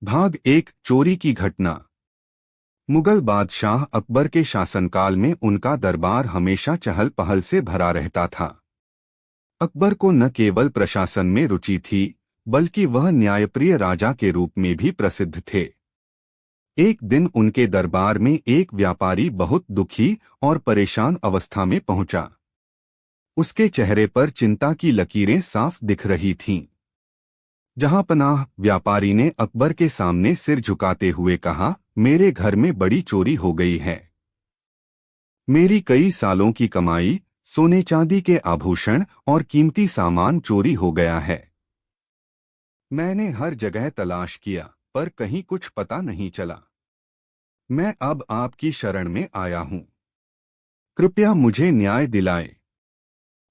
भाग एक चोरी की घटना। मुगल बादशाह अकबर के शासनकाल में उनका दरबार हमेशा चहल पहल से भरा रहता था। अकबर को न केवल प्रशासन में रुचि थी, बल्कि वह न्यायप्रिय राजा के रूप में भी प्रसिद्ध थे। एक दिन उनके दरबार में एक व्यापारी बहुत दुखी और परेशान अवस्था में पहुंचा। उसके चेहरे पर चिंता की लकीरें साफ दिख रही थीं। जहां पनाह, व्यापारी ने अकबर के सामने सिर झुकाते हुए कहा, मेरे घर में बड़ी चोरी हो गई है। मेरी कई सालों की कमाई, सोने चांदी के आभूषण और कीमती सामान चोरी हो गया है। मैंने हर जगह तलाश किया, पर कहीं कुछ पता नहीं चला। मैं अब आपकी शरण में आया हूं। कृपया मुझे न्याय दिलाएं।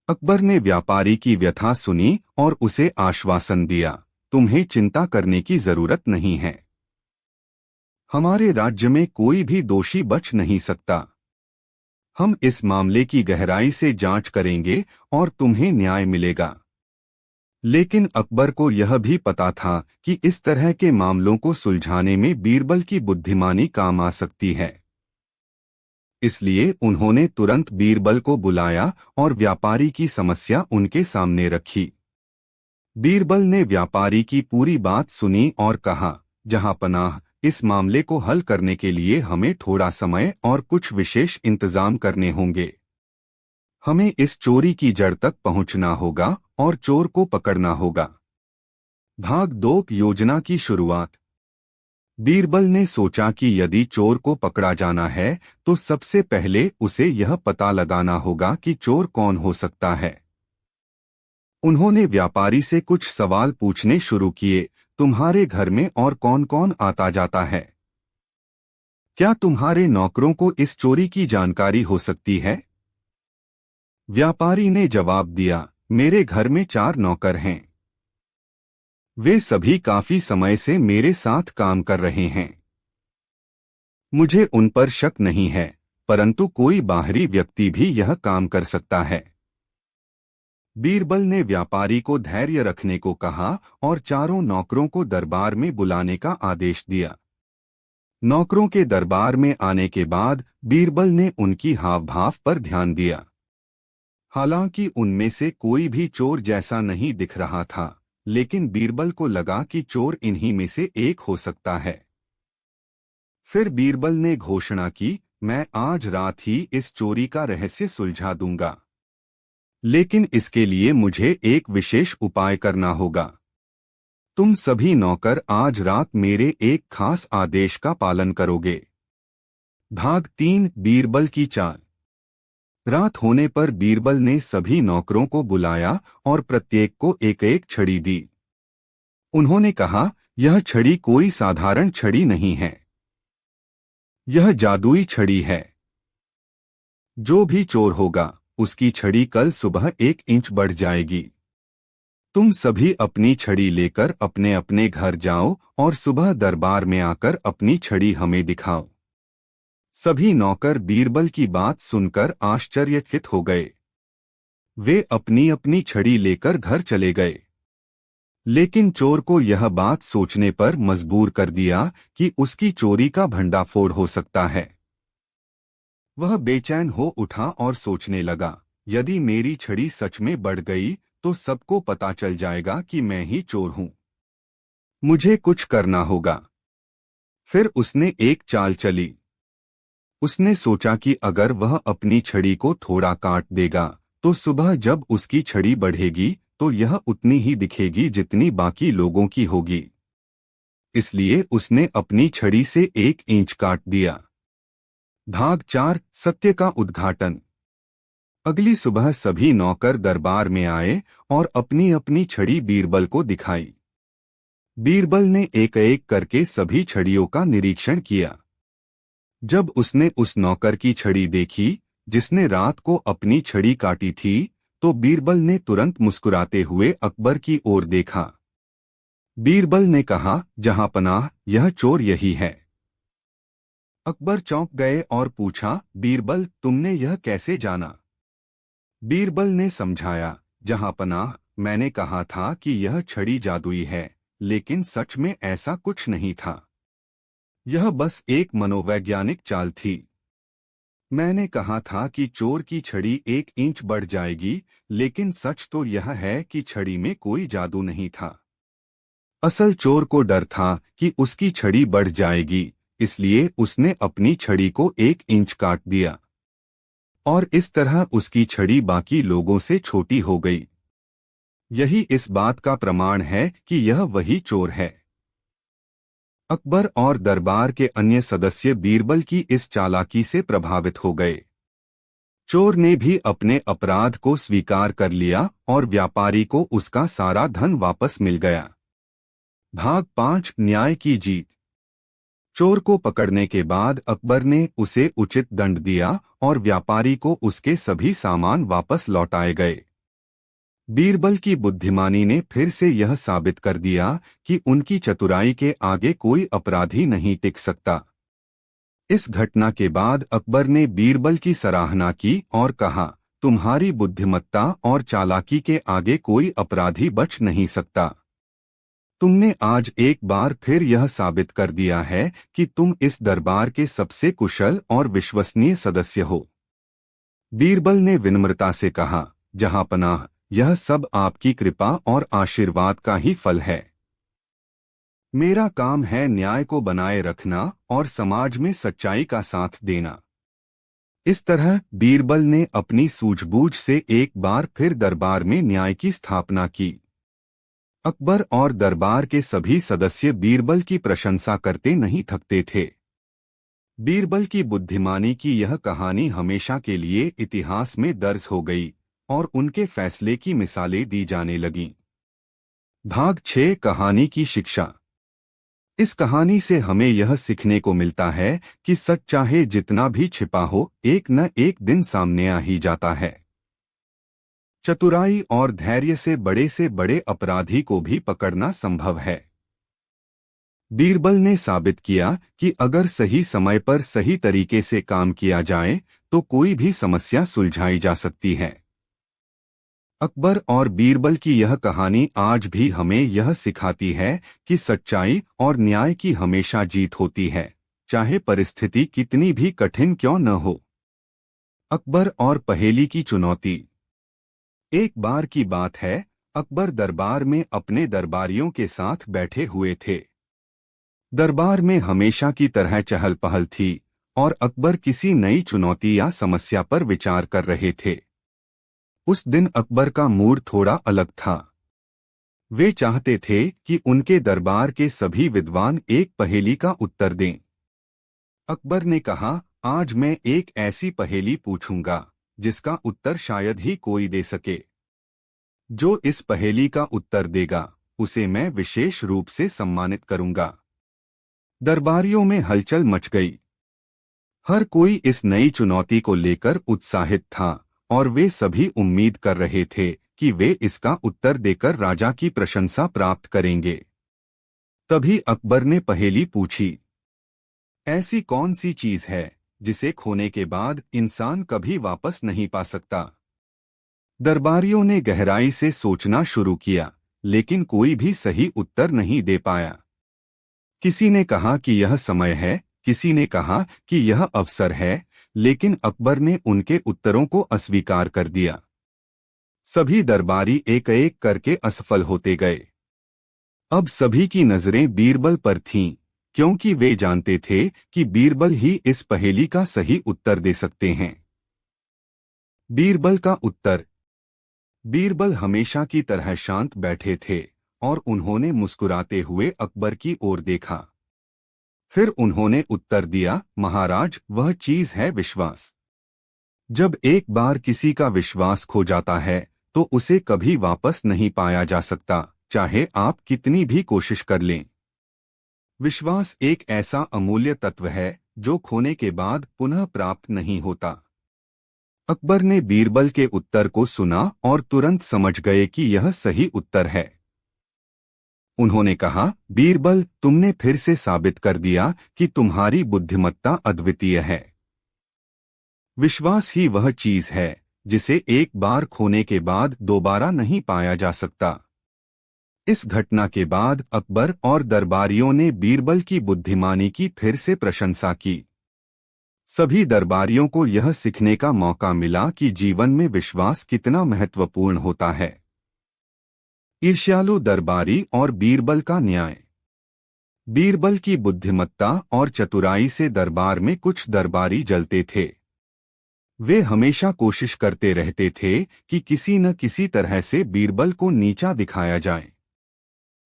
अकबर ने व्यापारी की व्यथा सुनी और उसे आश्वासन दिया, तुम्हें चिंता करने की जरूरत नहीं है। हमारे राज्य में कोई भी दोषी बच नहीं सकता। हम इस मामले की गहराई से जांच करेंगे और तुम्हें न्याय मिलेगा। लेकिन अकबर को यह भी पता था कि इस तरह के मामलों को सुलझाने में बीरबल की बुद्धिमानी काम आ सकती है। इसलिए उन्होंने तुरंत बीरबल को बुलाया और व्यापारी की समस्या उनके सामने रखी। बीरबल ने व्यापारी की पूरी बात सुनी और कहा, जहांपनाह, इस मामले को हल करने के लिए हमें थोड़ा समय और कुछ विशेष इंतजाम करने होंगे। हमें इस चोरी की जड़ तक पहुंचना होगा और चोर को पकड़ना होगा। भाग दो योजना की शुरुआत। बीरबल ने सोचा कि यदि चोर को पकड़ा जाना है तो सबसे पहले उसे यह पता लगाना होगा कि चोर कौन हो सकता है। उन्होंने व्यापारी से कुछ सवाल पूछने शुरू किए, तुम्हारे घर में और कौन कौन आता जाता है? क्या तुम्हारे नौकरों को इस चोरी की जानकारी हो सकती है? व्यापारी ने जवाब दिया, मेरे घर में 4 नौकर हैं। वे सभी काफी समय से मेरे साथ काम कर रहे हैं। मुझे उन पर शक नहीं है, परंतु कोई बाहरी व्यक्ति भी यह काम कर सकता है। बीरबल ने व्यापारी को धैर्य रखने को कहा और चारों नौकरों को दरबार में बुलाने का आदेश दिया। नौकरों के दरबार में आने के बाद बीरबल ने उनकी हाव भाव पर ध्यान दिया। हालांकि उनमें से कोई भी चोर जैसा नहीं दिख रहा था, लेकिन बीरबल को लगा कि चोर इन्हीं में से एक हो सकता है। फिर बीरबल ने घोषणा की, मैं आज रात ही इस चोरी का रहस्य सुलझा दूंगा। लेकिन इसके लिए मुझे एक विशेष उपाय करना होगा। तुम सभी नौकर आज रात मेरे एक खास आदेश का पालन करोगे। भाग 3 बीरबल की चाल। रात होने पर बीरबल ने सभी नौकरों को बुलाया और प्रत्येक को एक एक छड़ी दी। उन्होंने कहा, यह छड़ी कोई साधारण छड़ी नहीं है। यह जादुई छड़ी है। जो भी चोर होगा, उसकी छड़ी कल सुबह 1 इंच बढ़ जाएगी। तुम सभी अपनी छड़ी लेकर अपने अपने घर जाओ और सुबह दरबार में आकर अपनी छड़ी हमें दिखाओ। सभी नौकर बीरबल की बात सुनकर आश्चर्यचकित हो गए। वे अपनी अपनी छड़ी लेकर घर चले गए। लेकिन चोर को यह बात सोचने पर मजबूर कर दिया कि उसकी चोरी का भंडाफोड़ हो सकता है। वह बेचैन हो उठा और सोचने लगा, यदि मेरी छड़ी सच में बढ़ गई तो सबको पता चल जाएगा कि मैं ही चोर हूं। मुझे कुछ करना होगा। फिर उसने एक चाल चली। उसने सोचा कि अगर वह अपनी छड़ी को थोड़ा काट देगा तो सुबह जब उसकी छड़ी बढ़ेगी तो यह उतनी ही दिखेगी जितनी बाकी लोगों की होगी। इसलिए उसने अपनी छड़ी से 1 इंच काट दिया। भाग 4 सत्य का उद्घाटन। अगली सुबह सभी नौकर दरबार में आए और अपनी अपनी छड़ी बीरबल को दिखाई। बीरबल ने एक एक करके सभी छड़ियों का निरीक्षण किया। जब उसने उस नौकर की छड़ी देखी जिसने रात को अपनी छड़ी काटी थी, तो बीरबल ने तुरंत मुस्कुराते हुए अकबर की ओर देखा। बीरबल ने कहा, जहांपनाह, यह चोर यही है। अकबर चौंक गए और पूछा, बीरबल, तुमने यह कैसे जाना? बीरबल ने समझाया, जहांपनाह, मैंने कहा था कि यह छड़ी जादुई है, लेकिन सच में ऐसा कुछ नहीं था। यह बस एक मनोवैज्ञानिक चाल थी। मैंने कहा था कि चोर की छड़ी 1 इंच बढ़ जाएगी, लेकिन सच तो यह है कि छड़ी में कोई जादू नहीं था। असल चोर को डर था कि उसकी छड़ी बढ़ जाएगी, इसलिए उसने अपनी छड़ी को 1 इंच काट दिया। और इस तरह उसकी छड़ी बाकी लोगों से छोटी हो गई। यही इस बात का प्रमाण है कि यह वही चोर है। अकबर और दरबार के अन्य सदस्य बीरबल की इस चालाकी से प्रभावित हो गए। चोर ने भी अपने अपराध को स्वीकार कर लिया और व्यापारी को उसका सारा धन वापस मिल गया। भाग 5 न्याय की जीत। चोर को पकड़ने के बाद अकबर ने उसे उचित दंड दिया और व्यापारी को उसके सभी सामान वापस लौटाए गए। बीरबल की बुद्धिमानी ने फिर से यह साबित कर दिया कि उनकी चतुराई के आगे कोई अपराधी नहीं टिक सकता। इस घटना के बाद अकबर ने बीरबल की सराहना की और कहा, तुम्हारी बुद्धिमत्ता और चालाकी के आगे कोई अपराधी बच नहीं सकता। तुमने आज एक बार फिर यह साबित कर दिया है कि तुम इस दरबार के सबसे कुशल और विश्वसनीय सदस्य हो। बीरबल ने विनम्रता से कहा, जहांपनाह, यह सब आपकी कृपा और आशीर्वाद का ही फल है। मेरा काम है न्याय को बनाए रखना और समाज में सच्चाई का साथ देना। इस तरह बीरबल ने अपनी सूझबूझ से एक बार फिर दरबार में न्याय की स्थापना की। अकबर और दरबार के सभी सदस्य बीरबल की प्रशंसा करते नहीं थकते थे। बीरबल की बुद्धिमानी की यह कहानी हमेशा के लिए इतिहास में दर्ज हो गई और उनके फैसले की मिसालें दी जाने लगीं। भाग 6 कहानी की शिक्षा। इस कहानी से हमें यह सीखने को मिलता है कि सच चाहे जितना भी छिपा हो, एक न एक दिन सामने आ ही जाता है। चतुराई और धैर्य से बड़े अपराधी को भी पकड़ना संभव है। बीरबल ने साबित किया कि अगर सही समय पर सही तरीके से काम किया जाए तो कोई भी समस्या सुलझाई जा सकती है। अकबर और बीरबल की यह कहानी आज भी हमें यह सिखाती है कि सच्चाई और न्याय की हमेशा जीत होती है, चाहे परिस्थिति कितनी भी कठिन क्यों न हो। अकबर और पहेली की चुनौती। एक बार की बात है, अकबर दरबार में अपने दरबारियों के साथ बैठे हुए थे। दरबार में हमेशा की तरह चहल पहल थी और अकबर किसी नई चुनौती या समस्या पर विचार कर रहे थे। उस दिन अकबर का मूड थोड़ा अलग था। वे चाहते थे कि उनके दरबार के सभी विद्वान एक पहेली का उत्तर दें। अकबर ने कहा, आज मैं एक ऐसी पहेली पूछूंगा जिसका उत्तर शायद ही कोई दे सके। जो इस पहेली का उत्तर देगा उसे मैं विशेष रूप से सम्मानित करूंगा। दरबारियों में हलचल मच गई। हर कोई इस नई चुनौती को लेकर उत्साहित था और वे सभी उम्मीद कर रहे थे कि वे इसका उत्तर देकर राजा की प्रशंसा प्राप्त करेंगे। तभी अकबर ने पहेली पूछी, ऐसी कौन सी चीज है जिसे खोने के बाद इंसान कभी वापस नहीं पा सकता? दरबारियों ने गहराई से सोचना शुरू किया, लेकिन कोई भी सही उत्तर नहीं दे पाया। किसी ने कहा कि यह समय है, किसी ने कहा कि यह अवसर है, लेकिन अकबर ने उनके उत्तरों को अस्वीकार कर दिया। सभी दरबारी एक एक करके असफल होते गए। अब सभी की नजरें बीरबल पर थीं, क्योंकि वे जानते थे कि बीरबल ही इस पहेली का सही उत्तर दे सकते हैं। बीरबल का उत्तर। बीरबल हमेशा की तरह शांत बैठे थे और उन्होंने मुस्कुराते हुए अकबर की ओर देखा। फिर उन्होंने उत्तर दिया, महाराज, वह चीज है विश्वास। जब एक बार किसी का विश्वास खो जाता है तो उसे कभी वापस नहीं पाया जा सकता, चाहे आप कितनी भी कोशिश कर लें। विश्वास एक ऐसा अमूल्य तत्व है जो खोने के बाद पुनः प्राप्त नहीं होता। अकबर ने बीरबल के उत्तर को सुना और तुरंत समझ गए कि यह सही उत्तर है। उन्होंने कहा, बीरबल, तुमने फिर से साबित कर दिया कि तुम्हारी बुद्धिमत्ता अद्वितीय है। विश्वास ही वह चीज है जिसे एक बार खोने के बाद दोबारा नहीं पाया जा सकता। इस घटना के बाद अकबर और दरबारियों ने बीरबल की बुद्धिमानी की फिर से प्रशंसा की। सभी दरबारियों को यह सीखने का मौका मिला कि जीवन में विश्वास कितना महत्वपूर्ण होता है। ईर्ष्यालु दरबारी और बीरबल का न्याय। बीरबल की बुद्धिमत्ता और चतुराई से दरबार में कुछ दरबारी जलते थे। वे हमेशा कोशिश करते रहते थे कि किसी न किसी तरह से बीरबल को नीचा दिखाया जाए।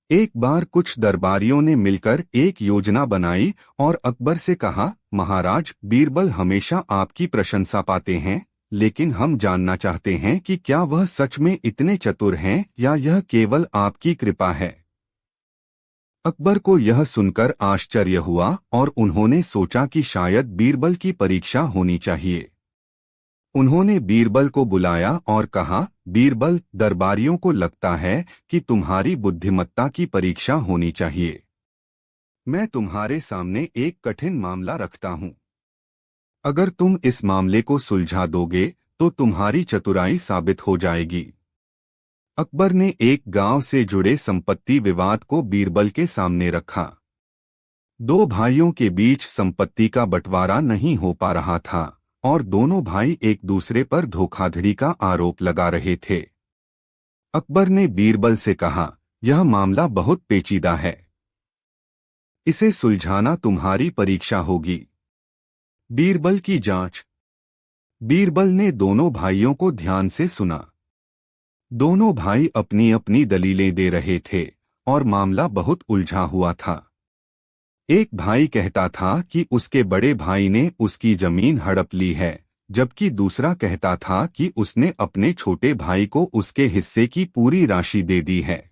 एक बार कुछ दरबारियों ने मिलकर एक योजना बनाई और अकबर से कहा, महाराज, बीरबल हमेशा आपकी प्रशंसा पाते हैं, लेकिन हम जानना चाहते हैं कि क्या वह सच में इतने चतुर हैं या यह केवल आपकी कृपा है। अकबर को यह सुनकर आश्चर्य हुआ और उन्होंने सोचा कि शायद बीरबल की परीक्षा होनी चाहिए। उन्होंने बीरबल को बुलाया और कहा, बीरबल, दरबारियों को लगता है कि तुम्हारी बुद्धिमत्ता की परीक्षा होनी चाहिए। मैं तुम्हारे सामने एक कठिन मामला रखता हूँ। अगर तुम इस मामले को सुलझा दोगे तो तुम्हारी चतुराई साबित हो जाएगी। अकबर ने एक गांव से जुड़े संपत्ति विवाद को बीरबल के सामने रखा। दो भाइयों के बीच संपत्ति का बंटवारा नहीं हो पा रहा था और दोनों भाई एक दूसरे पर धोखाधड़ी का आरोप लगा रहे थे। अकबर ने बीरबल से कहा, यह मामला बहुत पेचीदा है। इसे सुलझाना तुम्हारी परीक्षा होगी। बीरबल की जांच। बीरबल ने दोनों भाइयों को ध्यान से सुना। दोनों भाई अपनी अपनी दलीलें दे रहे थे और मामला बहुत उलझा हुआ था। एक भाई कहता था कि उसके बड़े भाई ने उसकी जमीन हड़प ली है, जबकि दूसरा कहता था कि उसने अपने छोटे भाई को उसके हिस्से की पूरी राशि दे दी है।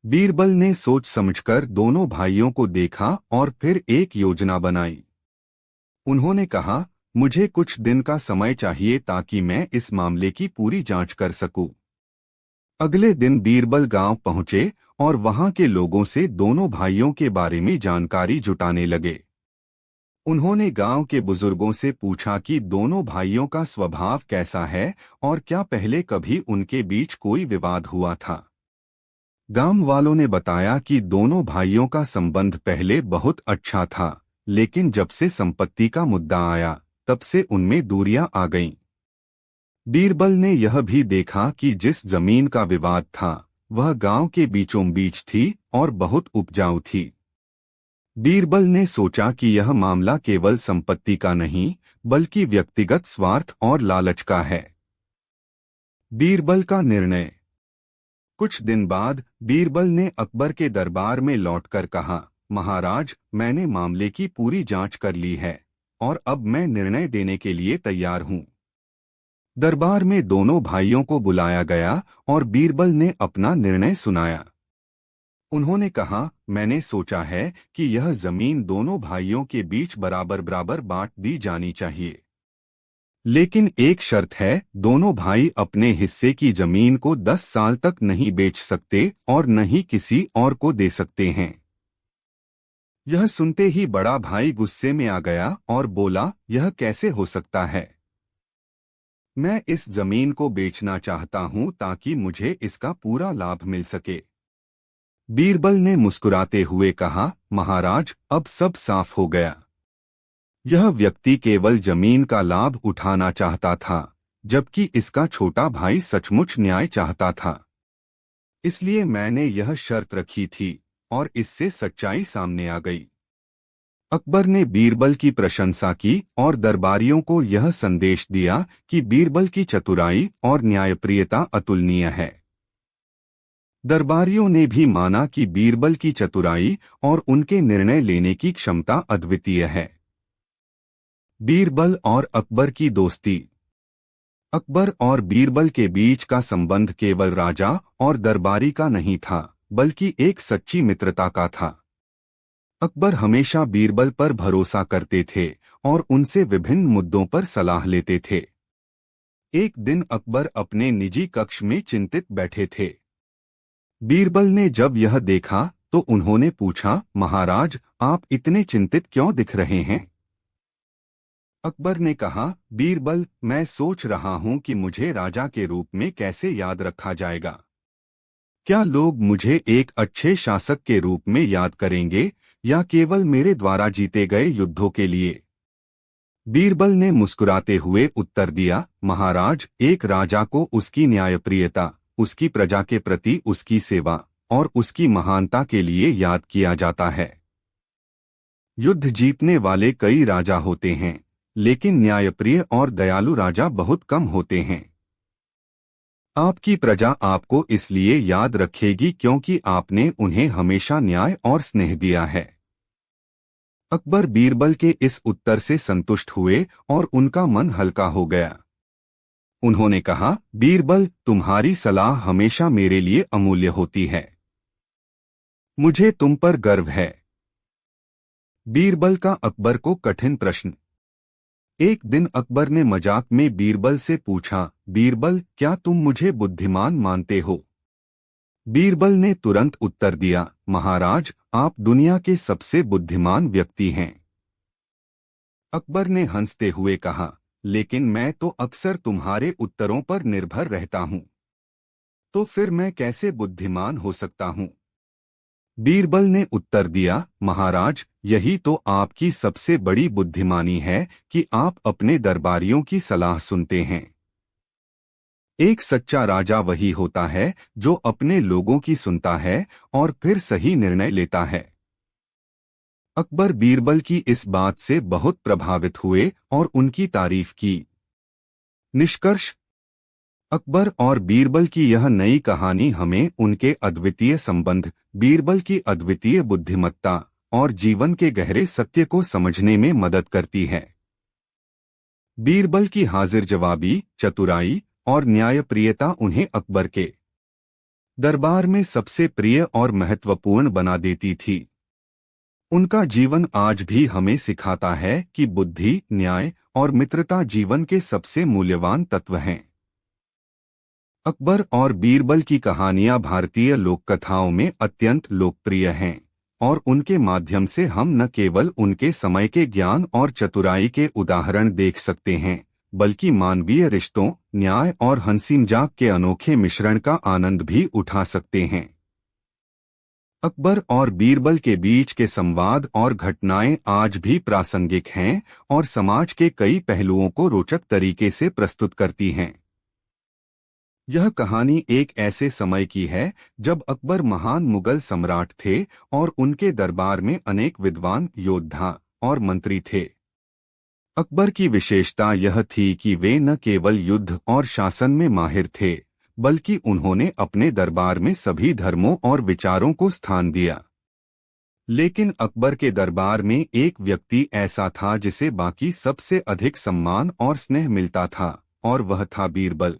बीरबल ने सोच समझकर दोनों भाइयों को देखा और फिर एक योजना बनाई। उन्होंने कहा, मुझे कुछ दिन का समय चाहिए ताकि मैं इस मामले की पूरी जांच कर सकूं। अगले दिन बीरबल गांव पहुंचे और वहां के लोगों से दोनों भाइयों के बारे में जानकारी जुटाने लगे। उन्होंने गांव के बुजुर्गों से पूछा कि दोनों भाइयों का स्वभाव कैसा है और क्या पहले कभी उनके बीच कोई विवाद हुआ था। गांव वालों ने बताया कि दोनों भाइयों का संबंध पहले बहुत अच्छा था, लेकिन जब से संपत्ति का मुद्दा आया तब से उनमें दूरियां आ गईं। बीरबल ने यह भी देखा कि जिस जमीन का विवाद था वह गांव के बीचों बीच थी और बहुत उपजाऊ थी। बीरबल ने सोचा कि यह मामला केवल संपत्ति का नहीं बल्कि व्यक्तिगत स्वार्थ और लालच का है। बीरबल का निर्णय। कुछ दिन बाद बीरबल ने अकबर के दरबार में लौटकर कहा, महाराज, मैंने मामले की पूरी जांच कर ली है और अब मैं निर्णय देने के लिए तैयार हूं। दरबार में दोनों भाइयों को बुलाया गया और बीरबल ने अपना निर्णय सुनाया। उन्होंने कहा, मैंने सोचा है कि यह जमीन दोनों भाइयों के बीच बराबर बराबर बांट दी जानी चाहिए। लेकिन एक शर्त है, दोनों भाई अपने हिस्से की जमीन को 10 साल तक नहीं बेच सकते और न ही किसी और को दे सकते हैं। यह सुनते ही बड़ा भाई गुस्से में आ गया और बोला, यह कैसे हो सकता है? मैं इस जमीन को बेचना चाहता हूं ताकि मुझे इसका पूरा लाभ मिल सके। बीरबल ने मुस्कुराते हुए कहा, महाराज, अब सब साफ हो गया। यह व्यक्ति केवल जमीन का लाभ उठाना चाहता था, जबकि इसका छोटा भाई सचमुच न्याय चाहता था। इसलिए मैंने यह शर्त रखी थी और इससे सच्चाई सामने आ गई। अकबर ने बीरबल की प्रशंसा की और दरबारियों को यह संदेश दिया कि बीरबल की चतुराई और न्यायप्रियता अतुलनीय है। दरबारियों ने भी माना कि बीरबल की चतुराई और उनके निर्णय लेने की क्षमता अद्वितीय है। बीरबल और अकबर की दोस्ती। अकबर और बीरबल के बीच का संबंध केवल राजा और दरबारी का नहीं था, बल्कि एक सच्ची मित्रता का था। अकबर हमेशा बीरबल पर भरोसा करते थे और उनसे विभिन्न मुद्दों पर सलाह लेते थे। एक दिन अकबर अपने निजी कक्ष में चिंतित बैठे थे। बीरबल ने जब यह देखा तो उन्होंने पूछा, महाराज, आप इतने चिंतित क्यों दिख रहे हैं? अकबर ने कहा, बीरबल, मैं सोच रहा हूं कि मुझे राजा के रूप में कैसे याद रखा जाएगा। क्या लोग मुझे एक अच्छे शासक के रूप में याद करेंगे या केवल मेरे द्वारा जीते गए युद्धों के लिए? बीरबल ने मुस्कुराते हुए उत्तर दिया, महाराज, एक राजा को उसकी न्यायप्रियता, उसकी प्रजा के प्रति उसकी सेवा और उसकी महानता के लिए याद किया जाता है। युद्ध जीतने वाले कई राजा होते हैं, लेकिन न्यायप्रिय और दयालु राजा बहुत कम होते हैं। आपकी प्रजा आपको इसलिए याद रखेगी क्योंकि आपने उन्हें हमेशा न्याय और स्नेह दिया है। अकबर बीरबल के इस उत्तर से संतुष्ट हुए और उनका मन हल्का हो गया। उन्होंने कहा, बीरबल, तुम्हारी सलाह हमेशा मेरे लिए अमूल्य होती है। मुझे तुम पर गर्व है। बीरबल का अकबर को कठिन प्रश्न। एक दिन अकबर ने मजाक में बीरबल से पूछा, बीरबल, क्या तुम मुझे बुद्धिमान मानते हो? बीरबल ने तुरंत उत्तर दिया, महाराज, आप दुनिया के सबसे बुद्धिमान व्यक्ति हैं। अकबर ने हंसते हुए कहा, लेकिन मैं तो अक्सर तुम्हारे उत्तरों पर निर्भर रहता हूं, तो फिर मैं कैसे बुद्धिमान हो सकता हूं? बीरबल ने उत्तर दिया, महाराज, यही तो आपकी सबसे बड़ी बुद्धिमानी है कि आप अपने दरबारियों की सलाह सुनते हैं। एक सच्चा राजा वही होता है जो अपने लोगों की सुनता है और फिर सही निर्णय लेता है। अकबर बीरबल की इस बात से बहुत प्रभावित हुए और उनकी तारीफ की। निष्कर्ष: अकबर और बीरबल की यह नई कहानी हमें उनके अद्वितीय संबंध, बीरबल की अद्वितीय बुद्धिमत्ता और जीवन के गहरे सत्य को समझने में मदद करती है। बीरबल की हाजिर जवाबी, चतुराई और न्यायप्रियता उन्हें अकबर के दरबार में सबसे प्रिय और महत्वपूर्ण बना देती थी। उनका जीवन आज भी हमें सिखाता है कि बुद्धि, न्याय और मित्रता जीवन के सबसे मूल्यवान तत्व हैं। अकबर और बीरबल की कहानियां भारतीय लोककथाओं में अत्यंत लोकप्रिय हैं और उनके माध्यम से हम न केवल उनके समय के ज्ञान और चतुराई के उदाहरण देख सकते हैं, बल्कि मानवीय रिश्तों, न्याय और हंसी मजाक के अनोखे मिश्रण का आनंद भी उठा सकते हैं। अकबर और बीरबल के बीच के संवाद और घटनाएं आज भी प्रासंगिक हैं और समाज के कई पहलुओं को रोचक तरीके से प्रस्तुत करती हैं। यह कहानी एक ऐसे समय की है जब अकबर महान मुगल सम्राट थे और उनके दरबार में अनेक विद्वान, योद्धा और मंत्री थे। अकबर की विशेषता यह थी कि वे न केवल युद्ध और शासन में माहिर थे, बल्कि उन्होंने अपने दरबार में सभी धर्मों और विचारों को स्थान दिया। लेकिन अकबर के दरबार में एक व्यक्ति ऐसा था जिसे बाकी सबसे अधिक सम्मान और स्नेह मिलता था, और वह था बीरबल।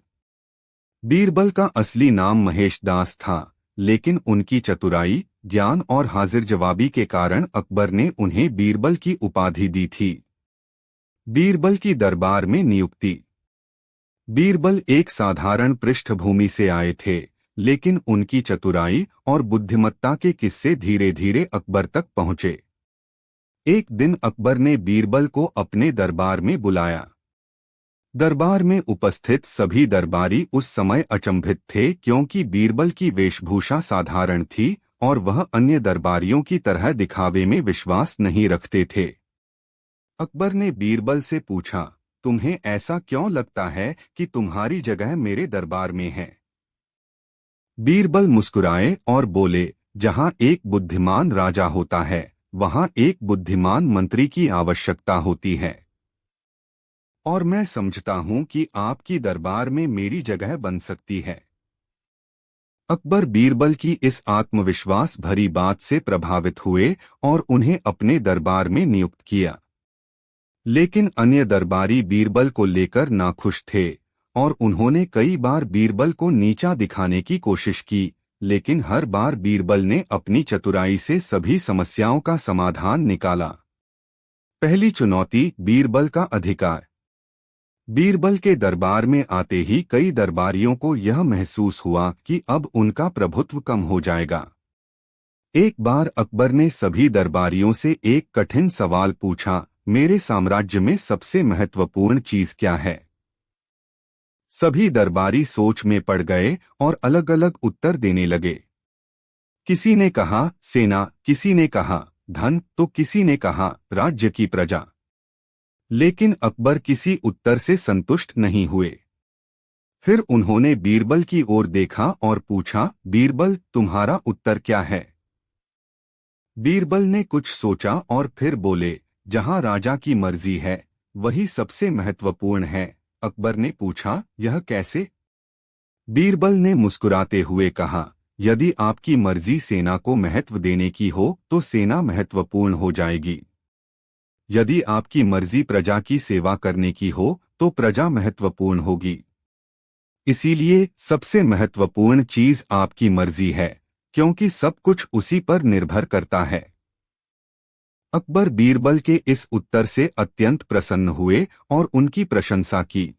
बीरबल का असली नाम महेश दास था, लेकिन उनकी चतुराई, ज्ञान और हाजिर जवाबी के कारण अकबर ने उन्हें बीरबल की उपाधि दी थी। बीरबल की दरबार में नियुक्ति। बीरबल एक साधारण पृष्ठभूमि से आए थे, लेकिन उनकी चतुराई और बुद्धिमत्ता के किस्से धीरे धीरे अकबर तक पहुंचे। एक दिन अकबर ने बीरबल को अपने दरबार में बुलाया। दरबार में उपस्थित सभी दरबारी उस समय अचंभित थे क्योंकि बीरबल की वेशभूषा साधारण थी और वह अन्य दरबारियों की तरह दिखावे में विश्वास नहीं रखते थे। अकबर ने बीरबल से पूछा, तुम्हें ऐसा क्यों लगता है कि तुम्हारी जगह मेरे दरबार में है? बीरबल मुस्कुराए और बोले, जहां एक बुद्धिमान राजा होता है, वहां एक बुद्धिमान मंत्री की आवश्यकता होती है। और मैं समझता हूं कि आपकी दरबार में मेरी जगह बन सकती है। अकबर बीरबल की इस आत्मविश्वास भरी बात से प्रभावित हुए और उन्हें अपने दरबार में नियुक्त किया। लेकिन अन्य दरबारी बीरबल को लेकर नाखुश थे और उन्होंने कई बार बीरबल को नीचा दिखाने की कोशिश की, लेकिन हर बार बीरबल ने अपनी चतुराई से सभी समस्याओं का समाधान निकाला। पहली चुनौती, बीरबल का अधिकार। बीरबल के दरबार में आते ही कई दरबारियों को यह महसूस हुआ कि अब उनका प्रभुत्व कम हो जाएगा। एक बार अकबर ने सभी दरबारियों से एक कठिन सवाल पूछा, मेरे साम्राज्य में सबसे महत्वपूर्ण चीज क्या है? सभी दरबारी सोच में पड़ गए और अलग अलग उत्तर देने लगे। किसी ने कहा सेना, किसी ने कहा धन, तो किसी ने कहा राज्य की प्रजा। लेकिन अकबर किसी उत्तर से संतुष्ट नहीं हुए। फिर उन्होंने बीरबल की ओर देखा और पूछा, बीरबल, तुम्हारा उत्तर क्या है? बीरबल ने कुछ सोचा और फिर बोले, जहां राजा की मर्जी है वही सबसे महत्वपूर्ण है। अकबर ने पूछा, यह कैसे? बीरबल ने मुस्कुराते हुए कहा, यदि आपकी मर्जी सेना को महत्व देने की हो तो सेना महत्वपूर्ण हो जाएगी। यदि आपकी मर्जी प्रजा की सेवा करने की हो तो प्रजा महत्वपूर्ण होगी। इसीलिए सबसे महत्वपूर्ण चीज आपकी मर्जी है, क्योंकि सब कुछ उसी पर निर्भर करता है। अकबर बीरबल के इस उत्तर से अत्यंत प्रसन्न हुए और उनकी प्रशंसा की।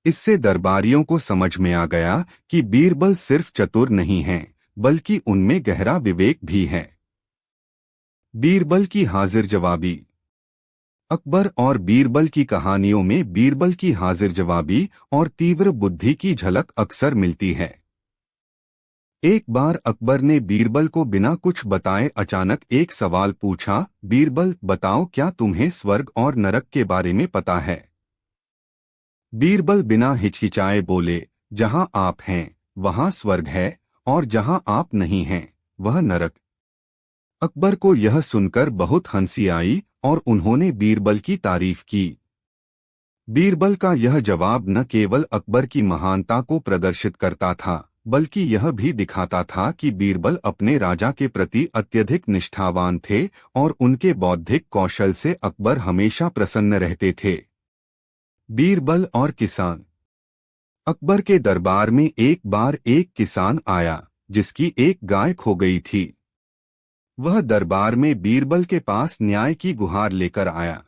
इससे दरबारियों को समझ में आ गया कि बीरबल सिर्फ चतुर नहीं हैं, बल्कि उनमें गहरा विवेक भी है। बीरबल की हाजिर जवाबी। अकबर और बीरबल की कहानियों में बीरबल की हाजिर जवाबी और तीव्र बुद्धि की झलक अक्सर मिलती है। एक बार अकबर ने बीरबल को बिना कुछ बताए अचानक एक सवाल पूछा, बीरबल, बताओ, क्या तुम्हें स्वर्ग और नरक के बारे में पता है? बीरबल बिना हिचकिचाए बोले, जहां आप हैं वहां स्वर्ग है, और जहां आप नहीं हैं वह नरक। अकबर को यह सुनकर बहुत हंसी आई और उन्होंने बीरबल की तारीफ की। बीरबल का यह जवाब न केवल अकबर की महानता को प्रदर्शित करता था, बल्कि यह भी दिखाता था कि बीरबल अपने राजा के प्रति अत्यधिक निष्ठावान थे और उनके बौद्धिक कौशल से अकबर हमेशा प्रसन्न रहते थे। बीरबल और किसान। अकबर के दरबार में एक बार एक किसान आया जिसकी एक गाय खो गई थी। वह दरबार में बीरबल के पास न्याय की गुहार लेकर आया।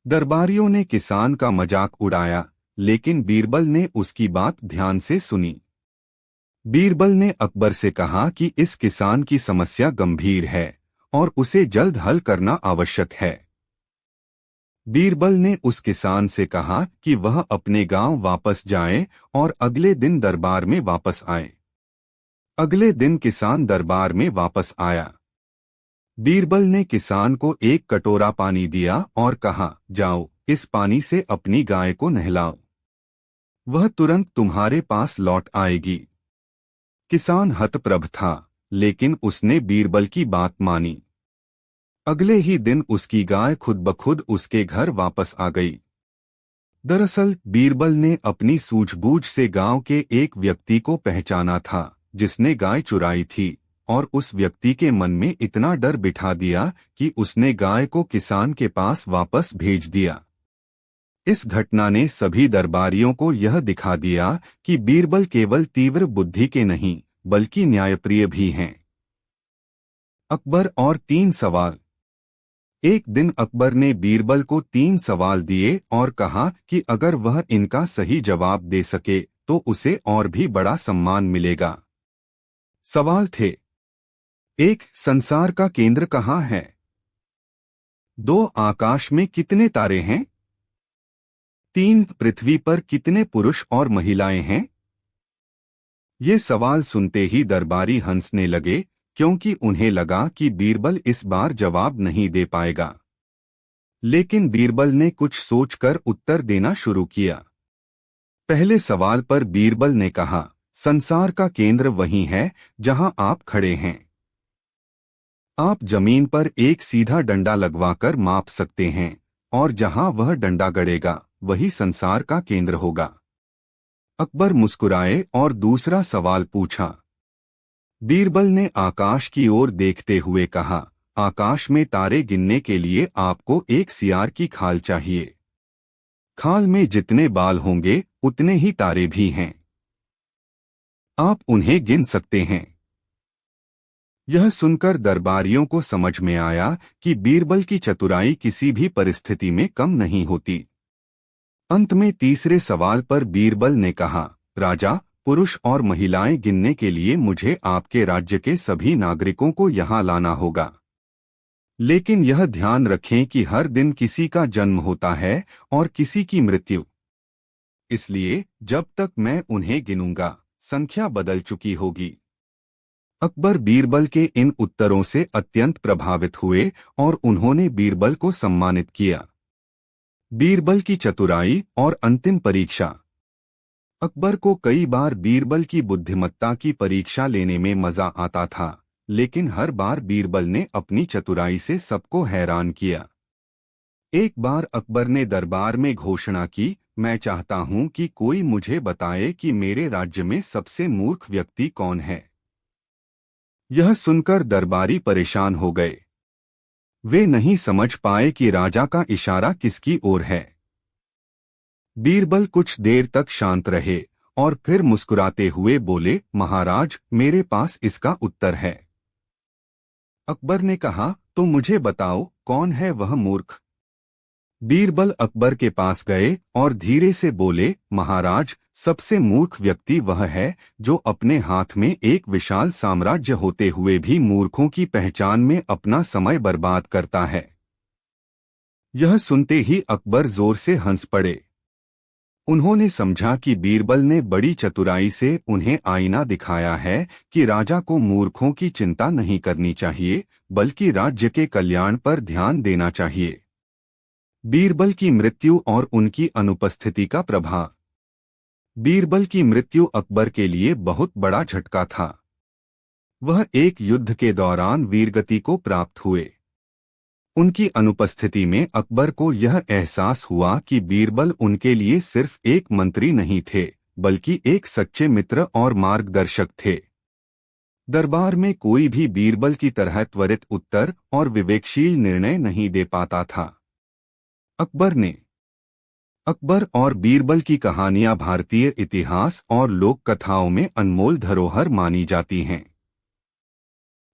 दरबारियों ने किसान का मजाक उड़ाया, लेकिन बीरबल ने उसकी बात ध्यान से सुनी। बीरबल ने अकबर से कहा कि इस किसान की समस्या गंभीर है और उसे जल्द हल करना आवश्यक है। बीरबल ने उस किसान से कहा कि वह अपने गांव वापस जाए और अगले दिन दरबार में वापस आए। अगले दिन किसान दरबार में वापस आया। बीरबल ने किसान को एक कटोरा पानी दिया और कहा, जाओ, इस पानी से अपनी गाय को नहलाओ, वह तुरंत तुम्हारे पास लौट आएगी। किसान हतप्रभ था, लेकिन उसने बीरबल की बात मानी। अगले ही दिन उसकी गाय खुद ब खुद उसके घर वापस आ गई। दरअसल बीरबल ने अपनी सूझबूझ से गांव के एक व्यक्ति को पहचाना था जिसने गाय चुराई थी, और उस व्यक्ति के मन में इतना डर बिठा दिया कि उसने गाय को किसान के पास वापस भेज दिया। इस घटना ने सभी दरबारियों को यह दिखा दिया कि बीरबल केवल तीव्र बुद्धि के नहीं, बल्कि न्यायप्रिय भी हैं। अकबर और 3 सवाल। एक दिन अकबर ने बीरबल को 3 सवाल दिए और कहा कि अगर वह इनका सही जवाब दे सके तो उसे और भी बड़ा सम्मान मिलेगा। सवाल थे: 1. संसार का केंद्र कहाँ है? 2. आकाश में कितने तारे हैं? 3. पृथ्वी पर कितने पुरुष और महिलाएं हैं? ये सवाल सुनते ही दरबारी हंसने लगे, क्योंकि उन्हें लगा कि बीरबल इस बार जवाब नहीं दे पाएगा। लेकिन बीरबल ने कुछ सोचकर उत्तर देना शुरू किया। पहले सवाल पर बीरबल ने कहा, संसार का केंद्र वही है जहां आप खड़े हैं। आप जमीन पर एक सीधा डंडा लगवाकर माप सकते हैं, और जहां वह डंडा गड़ेगा वही संसार का केंद्र होगा। अकबर मुस्कुराए और दूसरा सवाल पूछा। बीरबल ने आकाश की ओर देखते हुए कहा, आकाश में तारे गिनने के लिए आपको एक सियार की खाल चाहिए। खाल में जितने बाल होंगे उतने ही तारे भी हैं। आप उन्हें गिन सकते हैं। यह सुनकर दरबारियों को समझ में आया कि बीरबल की चतुराई किसी भी परिस्थिति में कम नहीं होती। अंत में तीसरे सवाल पर बीरबल ने कहा, राजा, पुरुष और महिलाएं गिनने के लिए मुझे आपके राज्य के सभी नागरिकों को यहाँ लाना होगा। लेकिन यह ध्यान रखें कि हर दिन किसी का जन्म होता है और किसी की मृत्यु। इसलिए जब तक मैं उन्हें गिनूंगा संख्या बदल चुकी होगी। अकबर बीरबल के इन उत्तरों से अत्यंत प्रभावित हुए और उन्होंने बीरबल को सम्मानित किया। बीरबल की चतुराई और अंतिम परीक्षा। अकबर को कई बार बीरबल की बुद्धिमत्ता की परीक्षा लेने में मजा आता था, लेकिन हर बार बीरबल ने अपनी चतुराई से सबको हैरान किया। एक बार अकबर ने दरबार में घोषणा की, मैं चाहता हूं कि कोई मुझे बताए कि मेरे राज्य में सबसे मूर्ख व्यक्ति कौन है। यह सुनकर दरबारी परेशान हो गए। वे नहीं समझ पाए कि राजा का इशारा किसकी ओर है। बीरबल कुछ देर तक शांत रहे और फिर मुस्कुराते हुए बोले, महाराज, मेरे पास इसका उत्तर है। अकबर ने कहा, तो मुझे बताओ, कौन है वह मूर्ख। बीरबल अकबर के पास गए और धीरे से बोले, महाराज, सबसे मूर्ख व्यक्ति वह है जो अपने हाथ में एक विशाल साम्राज्य होते हुए भी मूर्खों की पहचान में अपना समय बर्बाद करता है। यह सुनते ही अकबर जोर से हंस पड़े। उन्होंने समझा कि बीरबल ने बड़ी चतुराई से उन्हें आईना दिखाया है कि राजा को मूर्खों की चिंता नहीं करनी चाहिए, बल्कि राज्य के कल्याण पर ध्यान देना चाहिए। बीरबल की मृत्यु और उनकी अनुपस्थिति का प्रभाव। बीरबल की मृत्यु अकबर के लिए बहुत बड़ा झटका था। वह एक युद्ध के दौरान वीरगति को प्राप्त हुए। उनकी अनुपस्थिति में अकबर को यह एहसास हुआ कि बीरबल उनके लिए सिर्फ एक मंत्री नहीं थे, बल्कि एक सच्चे मित्र और मार्गदर्शक थे। दरबार में कोई भी बीरबल की तरह त्वरित उत्तर और विवेकशील निर्णय नहीं दे पाता था। अकबर और बीरबल की कहानियां भारतीय इतिहास और लोक कथाओं में अनमोल धरोहर मानी जाती हैं।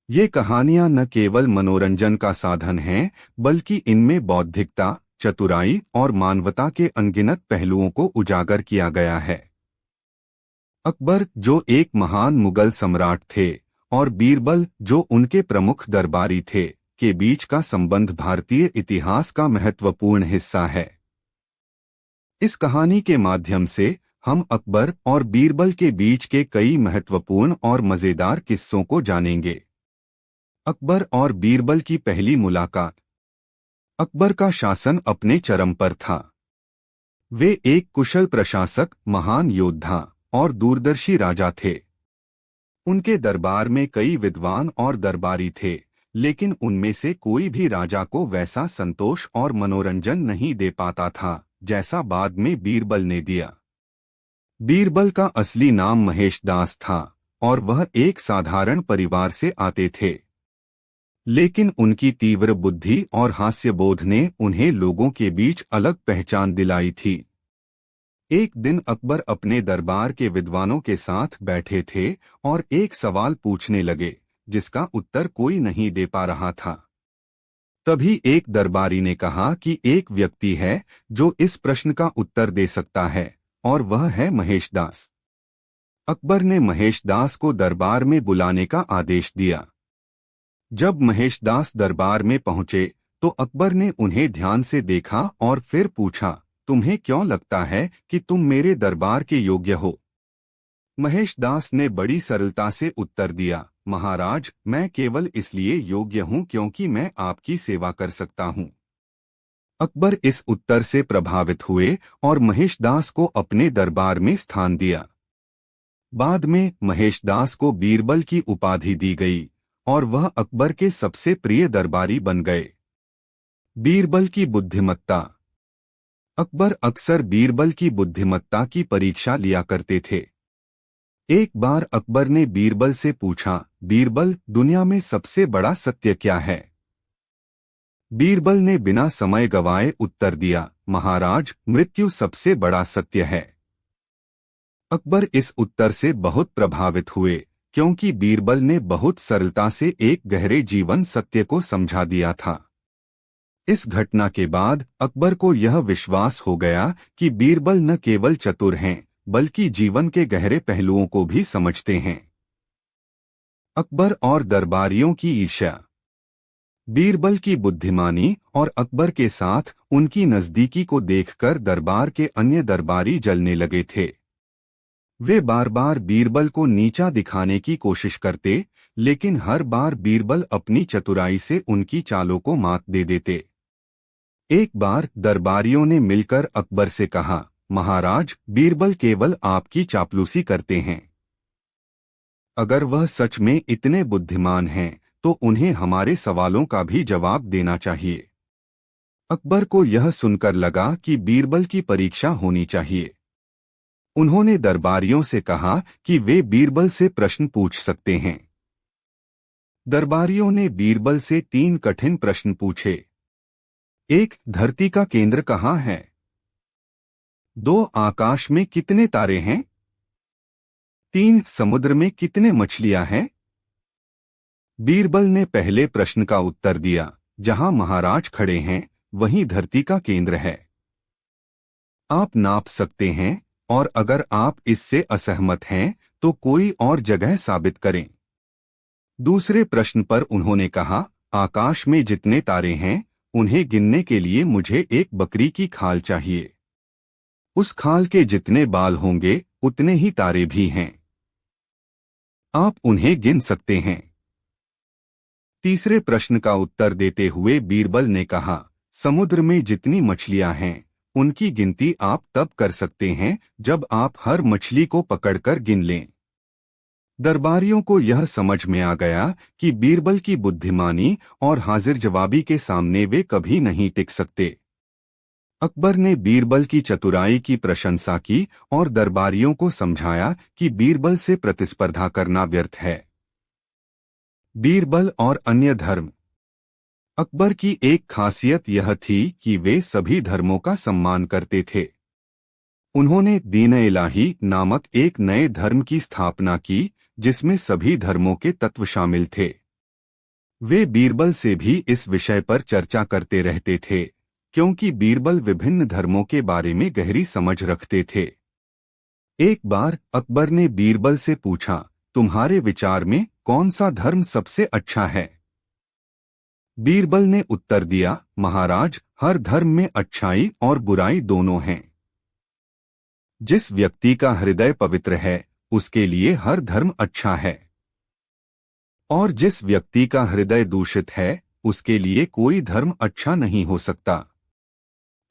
ये कहानियां न केवल मनोरंजन का साधन हैं, बल्कि इनमें बौद्धिकता, चतुराई और मानवता के अनगिनत पहलुओं को उजागर किया गया है। अकबर, जो एक महान मुगल सम्राट थे, और बीरबल, जो उनके प्रमुख दरबारी थे, के बीच का संबंध भारतीय इतिहास का महत्वपूर्ण हिस्सा है। इस कहानी के माध्यम से हम अकबर और बीरबल के बीच के कई महत्वपूर्ण और मजेदार किस्सों को जानेंगे। अकबर और बीरबल की पहली मुलाकात। अकबर का शासन अपने चरम पर था। वे एक कुशल प्रशासक, महान योद्धा और दूरदर्शी राजा थे। उनके दरबार में कई विद्वान और दरबारी थे, लेकिन उनमें से कोई भी राजा को वैसा संतोष और मनोरंजन नहीं दे पाता था जैसा बाद में बीरबल ने दिया। बीरबल का असली नाम महेश दास था और वह एक साधारण परिवार से आते थे, लेकिन उनकी तीव्र बुद्धि और हास्यबोध ने उन्हें लोगों के बीच अलग पहचान दिलाई थी। एक दिन अकबर अपने दरबार के विद्वानों के साथ बैठे थे और एक सवाल पूछने लगे जिसका उत्तर कोई नहीं दे पा रहा था। तभी एक दरबारी ने कहा कि एक व्यक्ति है जो इस प्रश्न का उत्तर दे सकता है, और वह है महेश दास। अकबर ने महेश दास को दरबार में बुलाने का आदेश दिया। जब महेश दास दरबार में पहुंचे तो अकबर ने उन्हें ध्यान से देखा और फिर पूछा, तुम्हें क्यों लगता है कि तुम मेरे दरबार के योग्य हो? महेश दास ने बड़ी सरलता से उत्तर दिया, महाराज, मैं केवल इसलिए योग्य हूं क्योंकि मैं आपकी सेवा कर सकता हूं। अकबर इस उत्तर से प्रभावित हुए और महेश दास को अपने दरबार में स्थान दिया। बाद में महेश दास को बीरबल की उपाधि दी गई और वह अकबर के सबसे प्रिय दरबारी बन गए। बीरबल की बुद्धिमत्ता। अकबर अक्सर बीरबल की बुद्धिमत्ता की परीक्षा लिया करते थे। एक बार अकबर ने बीरबल से पूछा, बीरबल, दुनिया में सबसे बड़ा सत्य क्या है? बीरबल ने बिना समय गवाए उत्तर दिया, महाराज, मृत्यु सबसे बड़ा सत्य है। अकबर इस उत्तर से बहुत प्रभावित हुए, क्योंकि बीरबल ने बहुत सरलता से एक गहरे जीवन सत्य को समझा दिया था। इस घटना के बाद अकबर को यह विश्वास हो गया कि बीरबल न केवल चतुर हैं, बल्कि जीवन के गहरे पहलुओं को भी समझते हैं। अकबर और दरबारियों की ईर्ष्या। बीरबल की बुद्धिमानी और अकबर के साथ उनकी नजदीकी को देखकर दरबार के अन्य दरबारी जलने लगे थे। वे बार बार बीरबल को नीचा दिखाने की कोशिश करते, लेकिन हर बार बीरबल अपनी चतुराई से उनकी चालों को मात दे देते। एक बार दरबारियों ने मिलकर अकबर से कहा, महाराज, बीरबल केवल आपकी चापलूसी करते हैं। अगर वह सच में इतने बुद्धिमान हैं, तो उन्हें हमारे सवालों का भी जवाब देना चाहिए। अकबर को यह सुनकर लगा कि बीरबल की परीक्षा होनी चाहिए। उन्होंने दरबारियों से कहा कि वे बीरबल से प्रश्न पूछ सकते हैं। दरबारियों ने बीरबल से 3 कठिन प्रश्न पूछे। 1. धरती का केंद्र कहाँ है? 2. आकाश में कितने तारे हैं? 3. समुद्र में कितने मछलियां हैं? बीरबल ने पहले प्रश्न का उत्तर दिया, जहां महाराज खड़े हैं, वहीं धरती का केंद्र है। आप नाप सकते हैं, और अगर आप इससे असहमत हैं, तो कोई और जगह साबित करें। दूसरे प्रश्न पर उन्होंने कहा, आकाश में जितने तारे हैं, उन्हें गिनने के लिए मुझे एक बकरी की खाल चाहिए। उस खाल के जितने बाल होंगे, उतने ही तारे भी हैं। आप उन्हें गिन सकते हैं। तीसरे प्रश्न का उत्तर देते हुए बीरबल ने कहा, समुद्र में जितनी मछलियां हैं, उनकी गिनती आप तब कर सकते हैं जब आप हर मछली को पकड़कर गिन लें। दरबारियों को यह समझ में आ गया कि बीरबल की बुद्धिमानी और हाजिर जवाबी के सामने वे कभी नहीं टिक सकते। अकबर ने बीरबल की चतुराई की प्रशंसा की और दरबारियों को समझाया कि बीरबल से प्रतिस्पर्धा करना व्यर्थ है। बीरबल और अन्य धर्म। अकबर की एक खासियत यह थी कि वे सभी धर्मों का सम्मान करते थे। उन्होंने दीन-ए-इलाही नामक एक नए धर्म की स्थापना की, जिसमें सभी धर्मों के तत्व शामिल थे। वे बीरबल से भी इस विषय पर चर्चा करते रहते थे, क्योंकि बीरबल विभिन्न धर्मों के बारे में गहरी समझ रखते थे। एक बार अकबर ने बीरबल से पूछा, तुम्हारे विचार में कौन सा धर्म सबसे अच्छा है? बीरबल ने उत्तर दिया, महाराज, हर धर्म में अच्छाई और बुराई दोनों हैं। जिस व्यक्ति का हृदय पवित्र है, उसके लिए हर धर्म अच्छा है, और जिस व्यक्ति का हृदय दूषित है, उसके लिए कोई धर्म अच्छा नहीं हो सकता।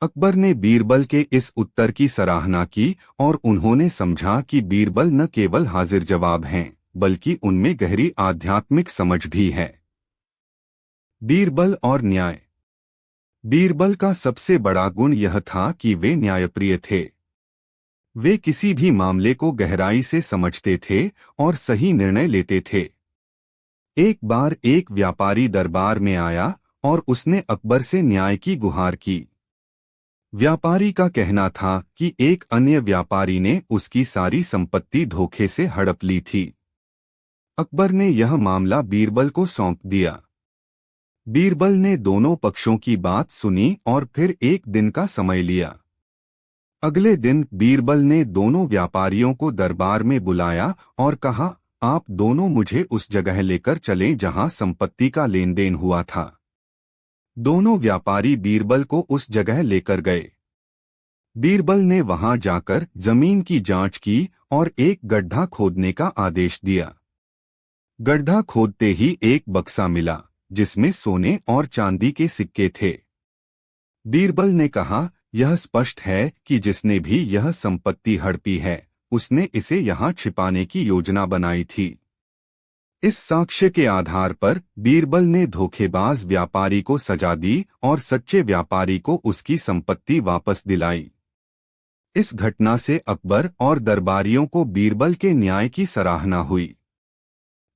अकबर ने बीरबल के इस उत्तर की सराहना की और उन्होंने समझा कि बीरबल न केवल हाजिर जवाब हैं, बल्कि उनमें गहरी आध्यात्मिक समझ भी है। बीरबल और न्याय। बीरबल का सबसे बड़ा गुण यह था कि वे न्यायप्रिय थे। वे किसी भी मामले को गहराई से समझते थे और सही निर्णय लेते थे। एक बार एक व्यापारी दरबार में आया और उसने अकबर से न्याय की गुहार की। व्यापारी का कहना था कि एक अन्य व्यापारी ने उसकी सारी संपत्ति धोखे से हड़प ली थी। अकबर ने यह मामला बीरबल को सौंप दिया। बीरबल ने दोनों पक्षों की बात सुनी और फिर एक दिन का समय लिया। अगले दिन बीरबल ने दोनों व्यापारियों को दरबार में बुलाया और कहा, आप दोनों मुझे उस जगह लेकर चलें जहां संपत्ति का लेन देन हुआ था। दोनों व्यापारी बीरबल को उस जगह लेकर गए। बीरबल ने वहां जाकर जमीन की जांच की और एक गड्ढा खोदने का आदेश दिया। गड्ढा खोदते ही एक बक्सा मिला, जिसमें सोने और चांदी के सिक्के थे। बीरबल ने कहा, यह स्पष्ट है कि जिसने भी यह संपत्ति हड़पी है, उसने इसे यहाँ छिपाने की योजना बनाई थी। इस साक्ष्य के आधार पर बीरबल ने धोखेबाज व्यापारी को सजा दी और सच्चे व्यापारी को उसकी संपत्ति वापस दिलाई। इस घटना से अकबर और दरबारियों को बीरबल के न्याय की सराहना हुई।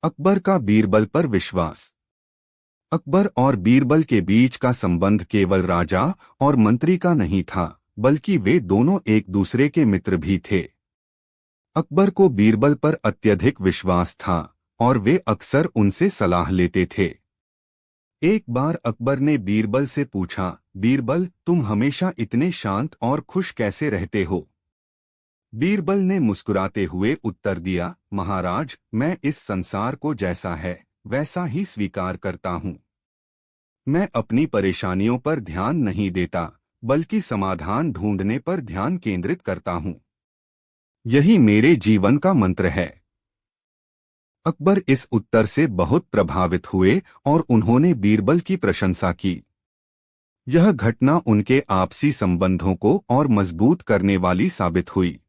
अकबर का बीरबल पर विश्वास। अकबर और बीरबल के बीच का संबंध केवल राजा और मंत्री का नहीं था, बल्कि वे दोनों एक दूसरे के मित्र भी थे। अकबर को बीरबल पर अत्यधिक विश्वास था और वे अक्सर उनसे सलाह लेते थे। एक बार अकबर ने बीरबल से पूछा, बीरबल, तुम हमेशा इतने शांत और खुश कैसे रहते हो? बीरबल ने मुस्कुराते हुए उत्तर दिया, महाराज, मैं इस संसार को जैसा है वैसा ही स्वीकार करता हूँ। मैं अपनी परेशानियों पर ध्यान नहीं देता, बल्कि समाधान ढूंढने पर ध्यान केंद्रित करता हूँ। यही मेरे जीवन का मंत्र है। अकबर इस उत्तर से बहुत प्रभावित हुए और उन्होंने बीरबल की प्रशंसा की। यह घटना उनके आपसी संबंधों को और मजबूत करने वाली साबित हुई।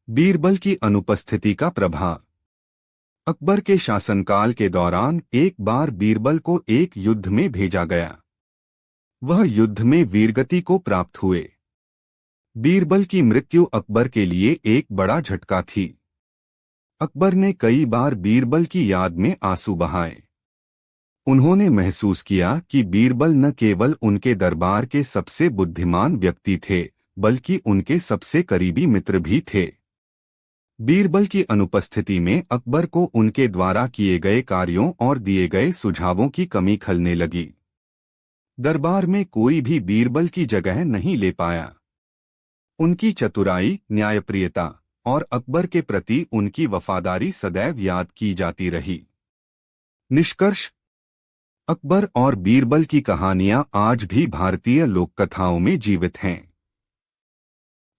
बीरबल की अनुपस्थिति का प्रभाव। अकबर के शासनकाल के दौरान एक बार बीरबल को एक युद्ध में भेजा गया। वह युद्ध में वीरगति को प्राप्त हुए। बीरबल की मृत्यु अकबर के लिए एक बड़ा झटका थी। अकबर ने कई बार बीरबल की याद में आंसू बहाए। उन्होंने महसूस किया कि बीरबल न केवल उनके दरबार के सबसे बुद्धिमान व्यक्ति थे, बल्कि उनके सबसे करीबी मित्र भी थे। बीरबल की अनुपस्थिति में अकबर को उनके द्वारा किए गए कार्यों और दिए गए सुझावों की कमी खलने लगी। दरबार में कोई भी बीरबल की जगह नहीं ले पाया। उनकी चतुराई, न्यायप्रियता और अकबर के प्रति उनकी वफादारी सदैव याद की जाती रही। निष्कर्ष: अकबर और बीरबल की कहानियां आज भी भारतीय लोककथाओं में जीवित हैं।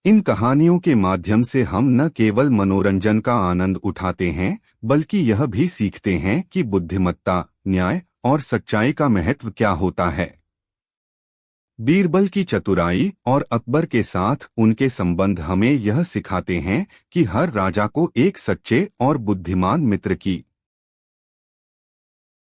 इन कहानियों के माध्यम से हम न केवल मनोरंजन का आनंद उठाते हैं, बल्कि यह भी सीखते हैं कि बुद्धिमत्ता, न्याय और सच्चाई का महत्व क्या होता है। बीरबल की चतुराई और अकबर के साथ उनके संबंध हमें यह सिखाते हैं कि हर राजा को एक सच्चे और बुद्धिमान मित्र की